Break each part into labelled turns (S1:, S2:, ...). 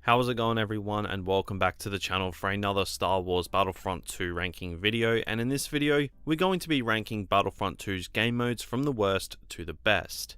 S1: How's it going, everyone, and welcome back to the channel for another Star Wars Battlefront 2 ranking video. And in this video we're going to be ranking Battlefront 2's game modes from the worst to the best.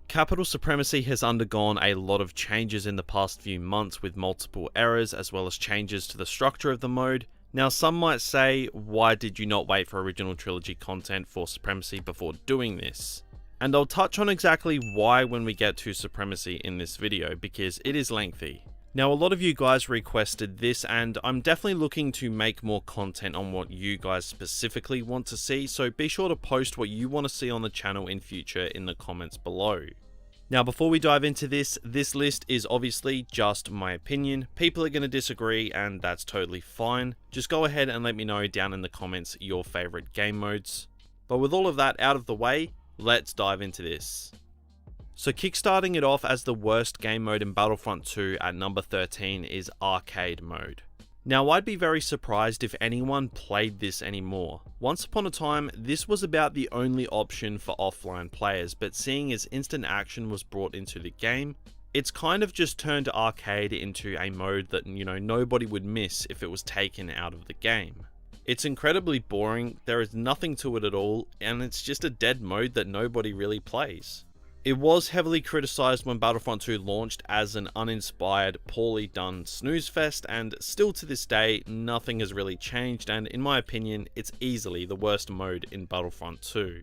S1: Capital Supremacy has undergone a lot of changes in the past few months, with multiple errors as well as changes to the structure of the mode. Now, some might say, why did you not wait for original trilogy content for Supremacy before doing this? And I'll touch on exactly why when we get to Supremacy in this video, because it is lengthy. Now, a lot of you guys requested this, and I'm definitely looking to make more content on what you guys specifically want to see, so be sure to post what you want to see on the channel in future in the comments below. Now, before we dive into this list is obviously just my opinion. People are going to disagree, and that's totally fine. Just go ahead and let me know down in the comments your favorite game modes. But with all of that out of the way, let's dive into this. So kickstarting it off as the worst game mode in Battlefront 2 at number 13 is Arcade Mode. Now, I'd be very surprised if anyone played this anymore. Once upon a time, this was about the only option for offline players, but seeing as instant action was brought into the game, it's kind of just turned arcade into a mode that, nobody would miss if it was taken out of the game. It's incredibly boring, there is nothing to it at all, and it's just a dead mode that nobody really plays. It was heavily criticised when Battlefront 2 launched as an uninspired, poorly done snooze fest, and still to this day, nothing has really changed, and in my opinion, it's easily the worst mode in Battlefront 2.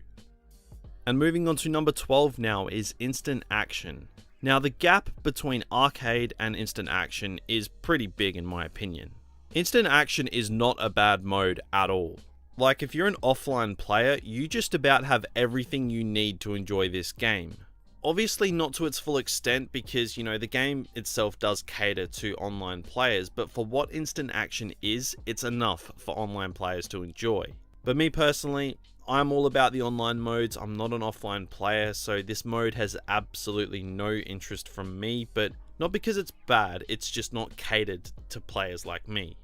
S1: And moving on to number 12 now is Instant Action. Now, the gap between arcade and instant action is pretty big in my opinion. Instant action is not a bad mode at all. Like, if you're an offline player, you just about have everything you need to enjoy this game. Obviously not to its full extent, because the game itself does cater to online players, but for what instant action is, it's enough for online players to enjoy. But me personally, I'm all about the online modes. I'm not an offline player, so this mode has absolutely no interest from me, but not because it's bad, it's just not catered to players like me.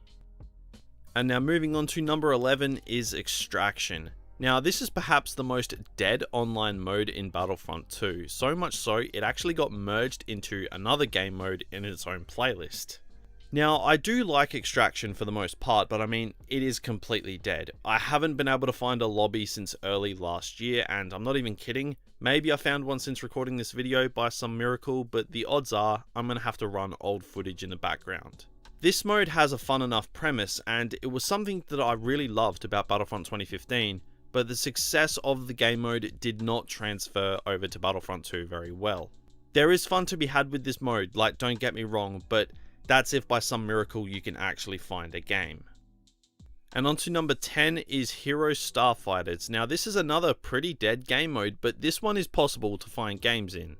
S1: And now moving on to number 11 is Extraction. Now, this is perhaps the most dead online mode in Battlefront 2, so much so it actually got merged into another game mode in its own playlist. Now, I do like Extraction for the most part, but I mean, it is completely dead. I haven't been able to find a lobby since early last year, and I'm not even kidding. Maybe I found one since recording this video by some miracle, but the odds are I'm going to have to run old footage in the background. This mode has a fun enough premise, and it was something that I really loved about Battlefront 2015, but the success of the game mode did not transfer over to Battlefront 2 very well. There is fun to be had with this mode, like, don't get me wrong, but that's if by some miracle you can actually find a game. And on to number 10 is Hero Starfighters. Now, this is another pretty dead game mode, but this one is possible to find games in.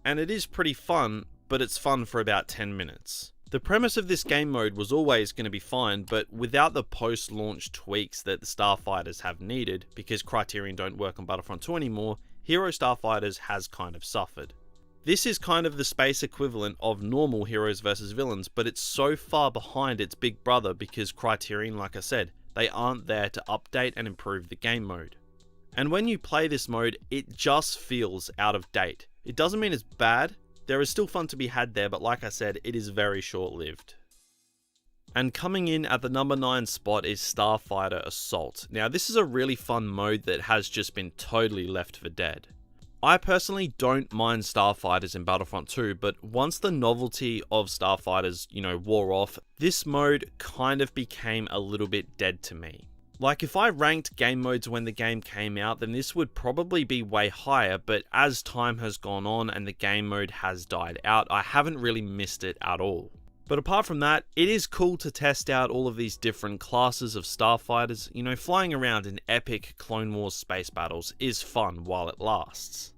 S1: And it is pretty fun, but it's fun for about 10 minutes. The premise of this game mode was always going to be fine, but without the post-launch tweaks that the Starfighters have needed, because Criterion don't work on Battlefront 2 anymore, Hero Starfighters has kind of suffered. This is kind of the space equivalent of normal heroes versus villains, but it's so far behind its big brother because Criterion, like I said, they aren't there to update and improve the game mode. And when you play this mode, it just feels out of date. It doesn't mean it's bad. There is still fun to be had there, but like I said, it is very short-lived. And coming in at the number 9 spot is Starfighter Assault. Now, this is a really fun mode that has just been totally left for dead. I personally don't mind Starfighters in Battlefront 2, but once the novelty of Starfighters, wore off, this mode kind of became a little bit dead to me. Like, if I ranked game modes when the game came out, then this would probably be way higher, but as time has gone on and the game mode has died out, I haven't really missed it at all. But apart from that, it is cool to test out all of these different classes of starfighters. Flying around in epic Clone Wars space battles is fun while it lasts.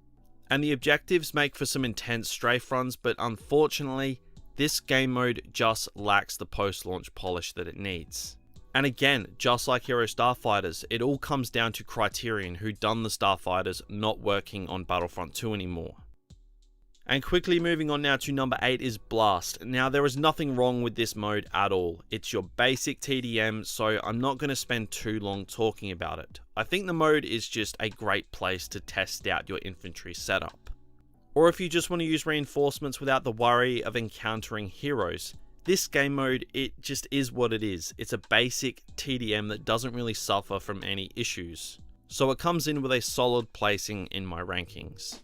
S1: And the objectives make for some intense strafe runs, but unfortunately, this game mode just lacks the post-launch polish that it needs. And again, just like Hero Starfighters, it all comes down to Criterion, who done the Starfighters not working on Battlefront 2 anymore. And quickly moving on now to number 8 is Blast. Now, there is nothing wrong with this mode at all. It's your basic TDM, so I'm not going to spend too long talking about it. I think the mode is just a great place to test out your infantry setup. Or if you just want to use reinforcements without the worry of encountering heroes, This game mode, it just is what it is. It's a basic TDM that doesn't really suffer from any issues. So it comes in with a solid placing in my rankings.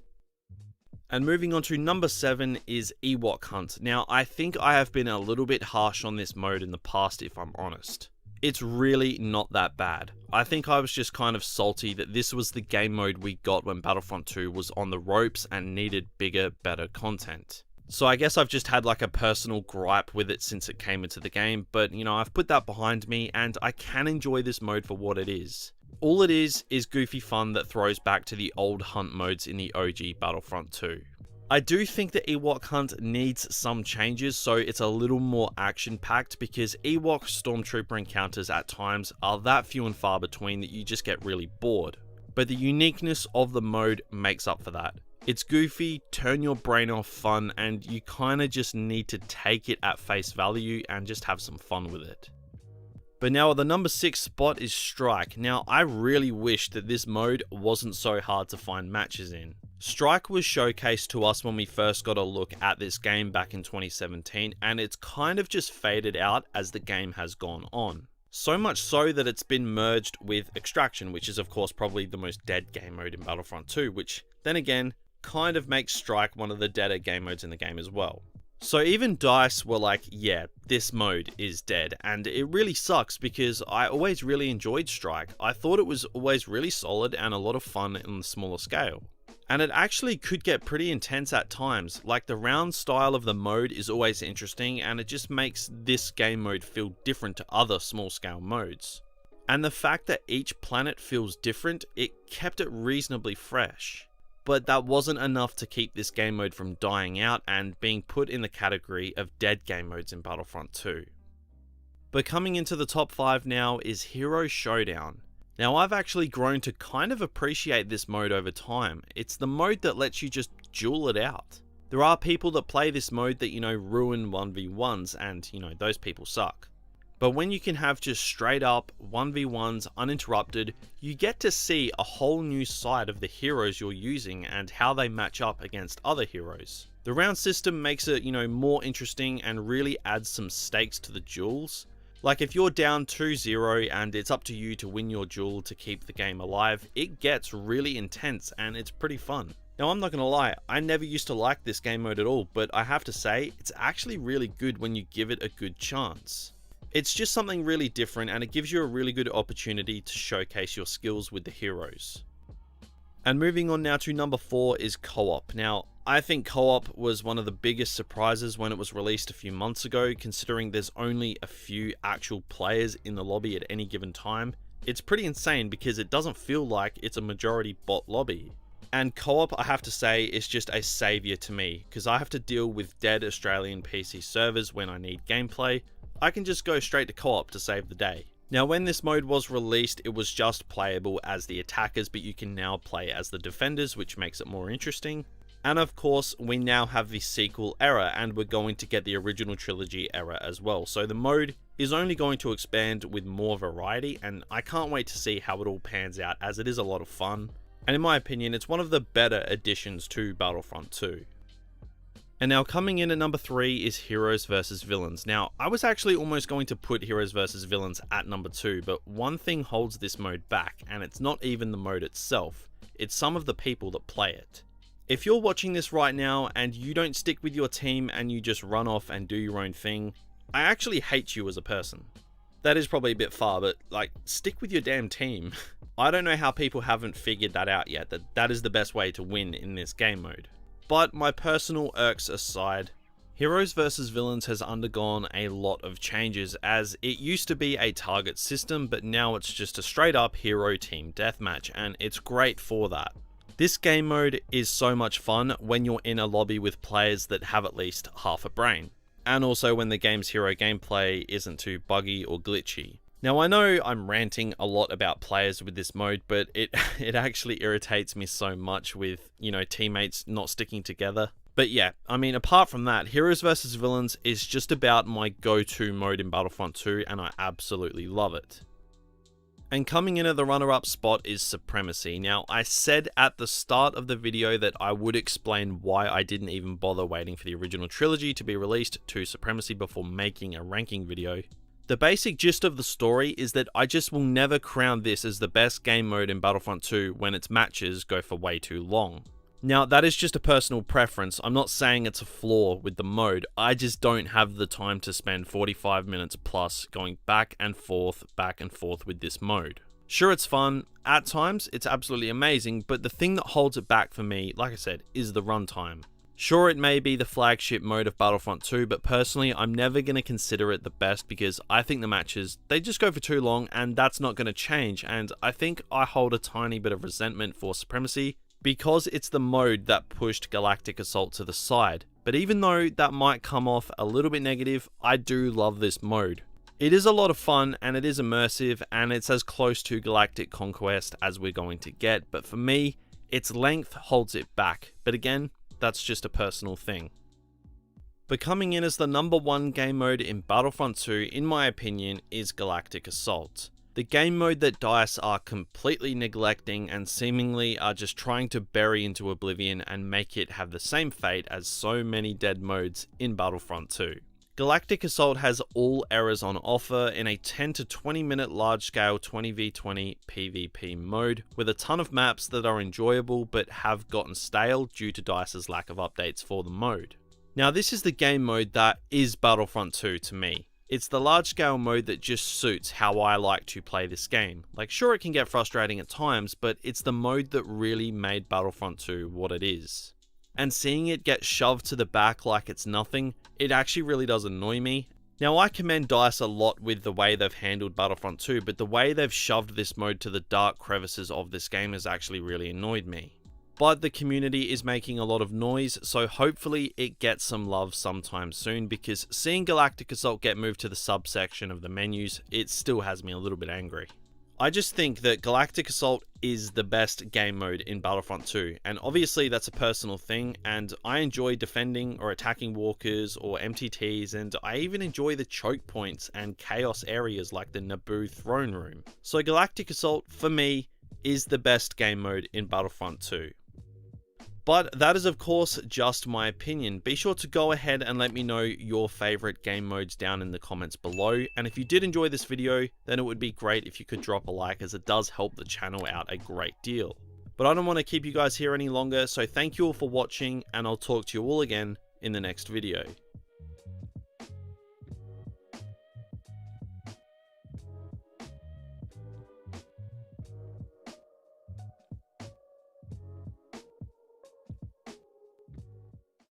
S1: And moving on to number 7 is Ewok Hunt. Now, I think I have been a little bit harsh on this mode in the past, if I'm honest. It's really not that bad. I think I was just kind of salty that this was the game mode we got when Battlefront 2 was on the ropes and needed bigger, better content. So I guess I've just had like a personal gripe with it since it came into the game, but you know, I've put that behind me and I can enjoy this mode for what it is. All it is goofy fun that throws back to the old hunt modes in the OG Battlefront 2. I do think the Ewok Hunt needs some changes so it's a little more action-packed, because Ewok Stormtrooper encounters at times are that few and far between that you just get really bored. But the uniqueness of the mode makes up for that. It's goofy, turn your brain off fun, and you kinda just need to take it at face value and just have some fun with it. But now the number 6 spot is Strike. Now I really wish that this mode wasn't so hard to find matches in. Strike was showcased to us when we first got a look at this game back in 2017, and it's kind of just faded out as the game has gone on. So much so that it's been merged with Extraction, which is of course probably the most dead game mode in Battlefront 2, which then again kind of makes Strike one of the deader game modes in the game as well. So even DICE were like, yeah, this mode is dead, and it really sucks because I always really enjoyed Strike. I thought it was always really solid and a lot of fun on the smaller scale. And it actually could get pretty intense at times, like the round style of the mode is always interesting and it just makes this game mode feel different to other small scale modes. And the fact that each planet feels different, it kept it reasonably fresh. But that wasn't enough to keep this game mode from dying out and being put in the category of dead game modes in Battlefront 2. But coming into the top 5 now is Hero Showdown. Now I've actually grown to kind of appreciate this mode over time. It's the mode that lets you just duel it out. There are people that play this mode that, you know, ruin 1v1s and, you know, those people suck. But when you can have just straight up 1v1s uninterrupted, you get to see a whole new side of the heroes you're using and how they match up against other heroes. The round system makes it, you know, more interesting and really adds some stakes to the duels. Like if you're down 2-0 and it's up to you to win your duel to keep the game alive, it gets really intense and it's pretty fun. Now I'm not gonna lie, I never used to like this game mode at all, but I have to say, it's actually really good when you give it a good chance. It's just something really different and it gives you a really good opportunity to showcase your skills with the heroes. And moving on now to number 4 is Co-op. Now, I think Co-op was one of the biggest surprises when it was released a few months ago, considering there's only a few actual players in the lobby at any given time. It's pretty insane because it doesn't feel like it's a majority bot lobby. And Co-op, I have to say, is just a savior to me, because I have to deal with dead Australian PC servers when I need gameplay. I can just go straight to Co-op to save the day. Now when this mode was released, it was just playable as the attackers, but you can now play as the defenders, which makes it more interesting. And of course, we now have the sequel era, and we're going to get the original trilogy era as well. So the mode is only going to expand with more variety, and I can't wait to see how it all pans out, as it is a lot of fun. And in my opinion, it's one of the better additions to Battlefront 2. And now coming in at number 3 is Heroes vs Villains. Now, I was actually almost going to put Heroes vs Villains at number 2, but one thing holds this mode back, and it's not even the mode itself, it's some of the people that play it. If you're watching this right now and you don't stick with your team and you just run off and do your own thing, I actually hate you as a person. That is probably a bit far, but like, stick with your damn team. I don't know how people haven't figured that out yet, that is the best way to win in this game mode. But my personal irks aside, Heroes vs Villains has undergone a lot of changes, as it used to be a target system, but now it's just a straight up hero team deathmatch, and it's great for that. This game mode is so much fun when you're in a lobby with players that have at least half a brain, and also when the game's hero gameplay isn't too buggy or glitchy. Now I know I'm ranting a lot about players with this mode, but it actually irritates me so much with, you know, teammates not sticking together. But yeah, I mean, apart from that, Heroes vs Villains is just about my go-to mode in Battlefront 2, and I absolutely love it. And coming in at the runner-up spot is Supremacy. Now, I said at the start of the video that I would explain why I didn't even bother waiting for the original trilogy to be released to Supremacy before making a ranking video. The basic gist of the story is that I just will never crown this as the best game mode in Battlefront 2 when its matches go for way too long. Now, that is just a personal preference. I'm not saying it's a flaw with the mode. I just don't have the time to spend 45 minutes plus going back and forth with this mode. Sure, it's fun. At times, it's absolutely amazing, but the thing that holds it back for me, like I said, is the runtime. Sure, it may be the flagship mode of Battlefront 2, but personally, I'm never going to consider it the best because I think the matches, they just go for too long, and that's not going to change, and I think I hold a tiny bit of resentment for Supremacy because it's the mode that pushed Galactic Assault to the side. But even though that might come off a little bit negative, I do love this mode. It is a lot of fun and it is immersive and it's as close to Galactic Conquest as we're going to get, but for me, its length holds it back. But again, that's just a personal thing. But coming in as the #1 game mode in Battlefront 2, in my opinion, is Galactic Assault. The game mode that DICE are completely neglecting and seemingly are just trying to bury into oblivion and make it have the same fate as so many dead modes in Battlefront 2. Galactic Assault has all eras on offer in a 10 to 20 minute large scale 20v20 PvP mode with a ton of maps that are enjoyable but have gotten stale due to DICE's lack of updates for the mode. Now, this is the game mode that is Battlefront 2 to me. It's the large scale mode that just suits how I like to play this game. Like, sure, it can get frustrating at times, but it's the mode that really made Battlefront 2 what it is. And seeing it get shoved to the back like it's nothing, it actually really does annoy me. Now, I commend DICE a lot with the way they've handled Battlefront 2, but the way they've shoved this mode to the dark crevices of this game has actually really annoyed me. But the community is making a lot of noise, so hopefully it gets some love sometime soon, because seeing Galactic Assault get moved to the subsection of the menus, it still has me a little bit angry. I just think that Galactic Assault is the best game mode in Battlefront 2, and obviously that's a personal thing, and I enjoy defending or attacking walkers or MTTs, and I even enjoy the choke points and chaos areas like the Naboo throne room. So Galactic Assault, for me, is the best game mode in Battlefront 2. But that is of course just my opinion. Be sure to go ahead and let me know your favorite game modes down in the comments below. And if you did enjoy this video, then it would be great if you could drop a like, as it does help the channel out a great deal. But I don't want to keep you guys here any longer, so thank you all for watching, and I'll talk to you all again in the next video.